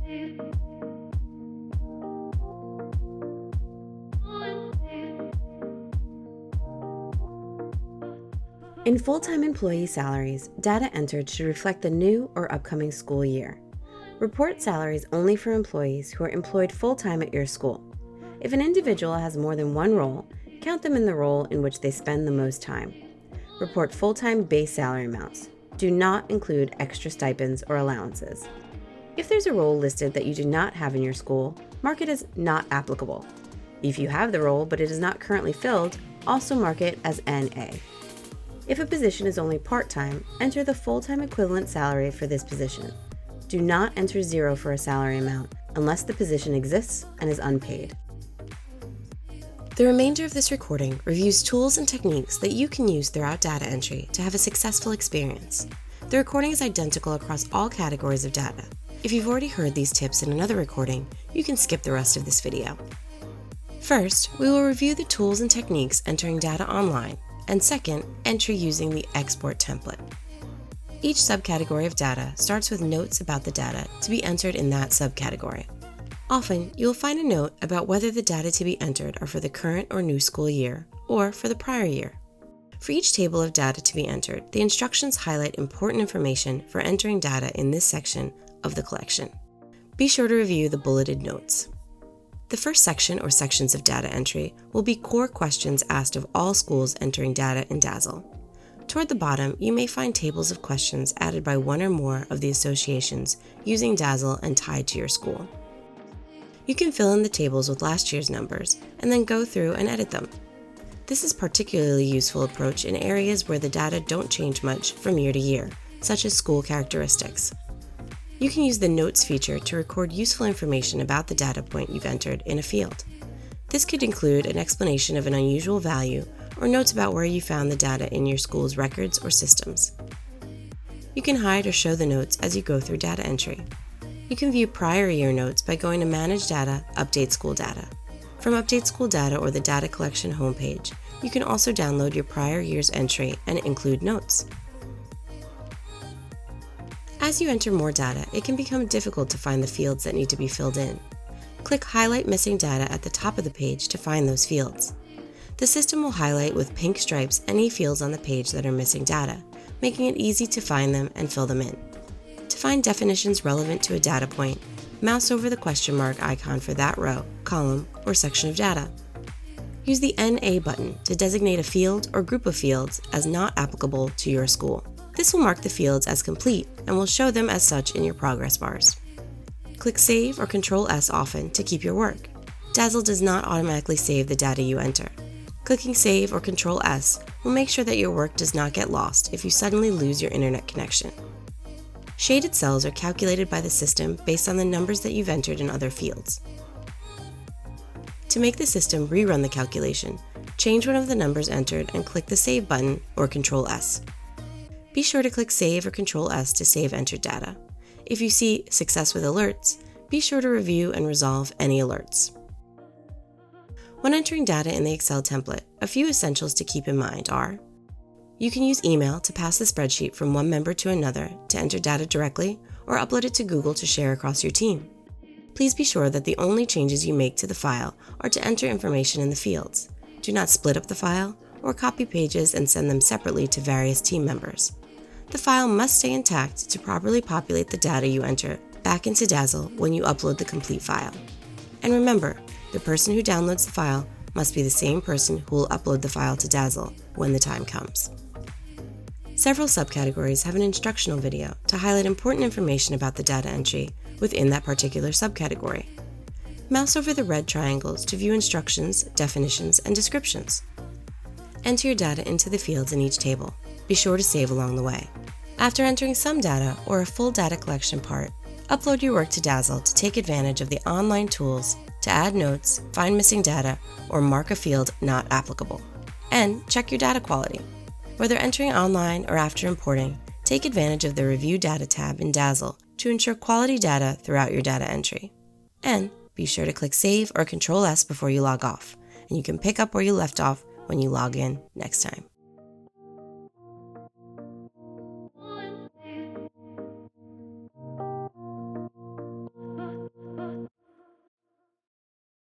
In full-time employee salaries, data entered should reflect the new or upcoming school year. Report salaries only for employees who are employed full-time at your school. If an individual has more than one role, count them in the role in which they spend the most time. Report full-time base salary amounts. Do not include extra stipends or allowances. If there's a role listed that you do not have in your school, mark it as not applicable. If you have the role but it is not currently filled, also mark it as NA. If a position is only part-time, enter the full-time equivalent salary for this position. Do not enter 0 for a salary amount unless the position exists and is unpaid. The remainder of this recording reviews tools and techniques that you can use throughout data entry to have a successful experience. The recording is identical across all categories of data. If you've already heard these tips in another recording, you can skip the rest of this video. First, we will review the tools and techniques entering data online, and second, entry using the export template. Each subcategory of data starts with notes about the data to be entered in that subcategory. Often, you will find a note about whether the data to be entered are for the current or new school year, or for the prior year. For each table of data to be entered, the instructions highlight important information for entering data in this section of the collection. Be sure to review the bulleted notes. The first section or sections of data entry will be core questions asked of all schools entering data in DASL. Toward the bottom, you may find tables of questions added by one or more of the associations using DASL and tied to your school. You can fill in the tables with last year's numbers and then go through and edit them. This is a particularly useful approach in areas where the data don't change much from year to year, such as school characteristics. You can use the Notes feature to record useful information about the data point you've entered in a field. This could include an explanation of an unusual value or notes about where you found the data in your school's records or systems. You can hide or show the notes as you go through data entry. You can view prior year notes by going to Manage Data, Update School Data. From Update School Data or the Data Collection homepage, you can also download your prior year's entry and include notes. As you enter more data, it can become difficult to find the fields that need to be filled in. Click Highlight Missing Data at the top of the page to find those fields. The system will highlight with pink stripes any fields on the page that are missing data, making it easy to find them and fill them in. To find definitions relevant to a data point, mouse over the question mark icon for that row, column, or section of data. Use the NA button to designate a field or group of fields as not applicable to your school. This will mark the fields as complete and will show them as such in your progress bars. Click Save or Ctrl+S often to keep your work. DASL does not automatically save the data you enter. Clicking Save or Ctrl+S will make sure that your work does not get lost if you suddenly lose your internet connection. Shaded cells are calculated by the system based on the numbers that you've entered in other fields. To make the system rerun the calculation, change one of the numbers entered and click the Save button or Ctrl+S. Be sure to click Save or Ctrl+S to save entered data. If you see Success with Alerts, be sure to review and resolve any alerts. When entering data in the Excel template, a few essentials to keep in mind are: you can use email to pass the spreadsheet from one member to another to enter data directly or upload it to Google to share across your team. Please be sure that the only changes you make to the file are to enter information in the fields. Do not split up the file or copy pages and send them separately to various team members. The file must stay intact to properly populate the data you enter back into DASL when you upload the complete file. And remember, the person who downloads the file must be the same person who will upload the file to DASL when the time comes. Several subcategories have an instructional video to highlight important information about the data entry within that particular subcategory. Mouse over the red triangles to view instructions, definitions, and descriptions. Enter your data into the fields in each table. Be sure to save along the way. After entering some data or a full data collection part, upload your work to DASL to take advantage of the online tools to add notes, find missing data, or mark a field not applicable. And check your data quality. Whether entering online or after importing, take advantage of the Review Data tab in DASL to ensure quality data throughout your data entry. And be sure to click Save or Ctrl+S before you log off, and you can pick up where you left off when you log in next time.